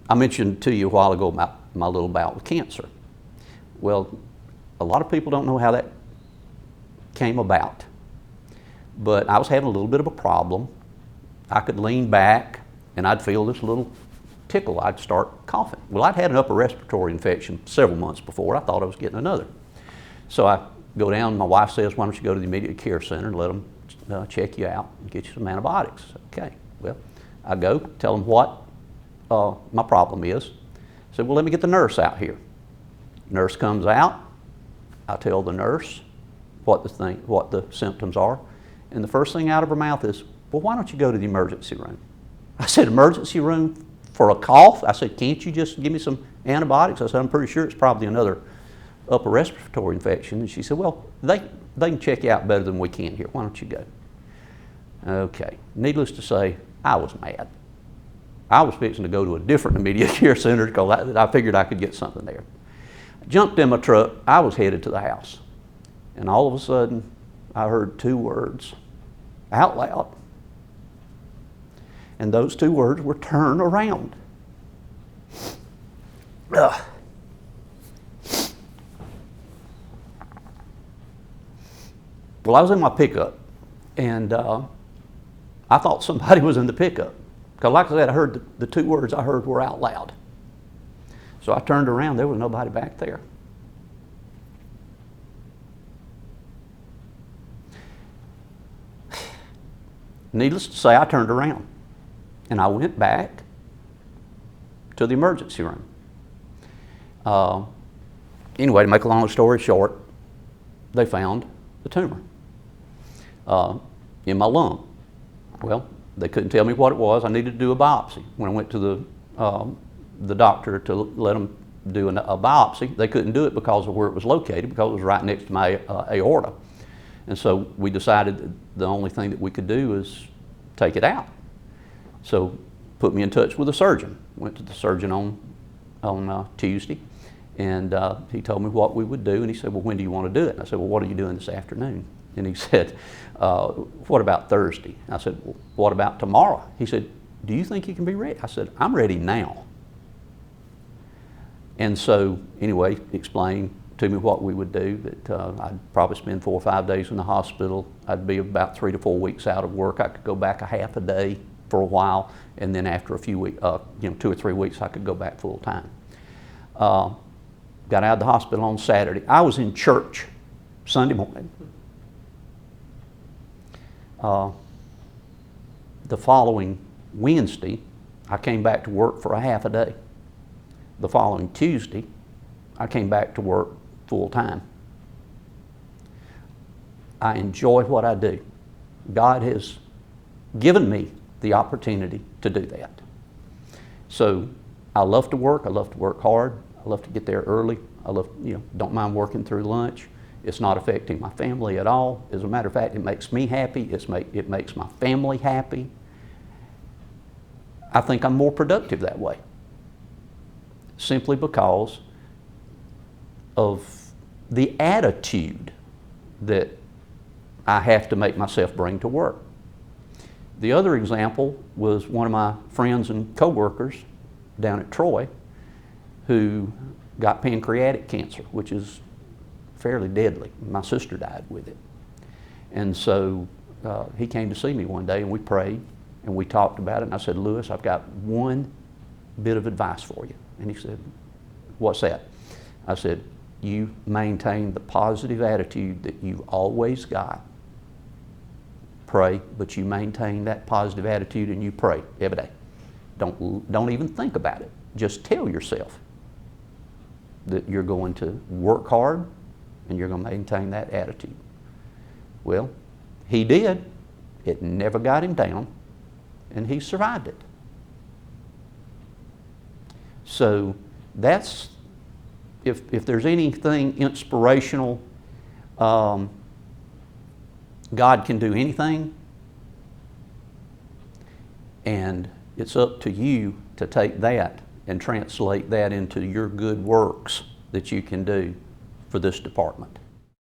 I mentioned to you a while ago about my little bout with cancer. Well, a lot of people don't know how that came about, but I was having a little bit of a problem. I could lean back and I'd feel this little tickle. I'd start coughing. Well, I'd had an upper respiratory infection several months before. I thought I was getting another. So I go down, my wife says, why don't you go to the immediate care center and let them check you out and get you some antibiotics. Okay, well, I go, tell them what my problem is. I said, well, let me get the nurse out here. Nurse comes out. I tell the nurse what the symptoms are. And the first thing out of her mouth is, well, why don't you go to the emergency room? I said, emergency room for a cough? I said, can't you just give me some antibiotics? I said, I'm pretty sure it's probably another upper respiratory infection. And she said, well, they can check you out better than we can here. Why don't you go? Okay, needless to say, I was mad. I was fixing to go to a different immediate care center because I figured I could get something there. I jumped in my truck, I was headed to the house. And all of a sudden, I heard two words out loud. And those two words were turn around. Ugh. Well, I was in my pickup, and I thought somebody was in the pickup. Because like I said, I heard the two words I heard were out loud. So I turned around, there was nobody back there. Needless to say, I turned around and I went back to the emergency room. Anyway, to make a long story short, they found the tumor in my lung. Well, they couldn't tell me what it was. I needed to do a biopsy. When I went to the doctor to let them do a biopsy, they couldn't do it because of where it was located, because it was right next to my aorta. And so we decided that the only thing that we could do is take it out. So put me in touch with a surgeon. Went to the surgeon on Tuesday, and he told me what we would do, and he said, well, when do you want to do it? And I said, well, what are you doing this afternoon? And he said, what about Thursday? I said, well, what about tomorrow? He said, do you think you can be ready? I said, I'm ready now. And so anyway, explained to me what we would do, that I'd probably spend 4 or 5 days in the hospital. I'd be about 3 to 4 weeks out of work. I could go back a half a day for a while, and then after a few weeks, 2 or 3 weeks, I could go back full time. Got out of the hospital on Saturday. I was in church Sunday morning. The following Wednesday, I came back to work for a half a day. The following Tuesday, I came back to work full time. I enjoy what I do. God has given me the opportunity to do that. So I love to work. I love to work hard. I love to get there early. I love, don't mind working through lunch. It's not affecting my family at all. As a matter of fact, it makes me happy. It makes my family happy. I think I'm more productive that way, simply because of the attitude that I have to make myself bring to work. The other example was one of my friends and coworkers down at Troy who got pancreatic cancer, which is fairly deadly. My sister died with it. And so he came to see me one day, and we prayed and we talked about it, and I said, Lewis, I've got one bit of advice for you. And he said, what's that? I said, you maintain the positive attitude that you've always got. Pray, but you maintain that positive attitude and you pray every day. Don't even think about it. Just tell yourself that you're going to work hard and you're going to maintain that attitude. Well, he did. It never got him down, and he survived it. So that's, if there's anything inspirational, God can do anything, and it's up to you to take that and translate that into your good works that you can do for this department.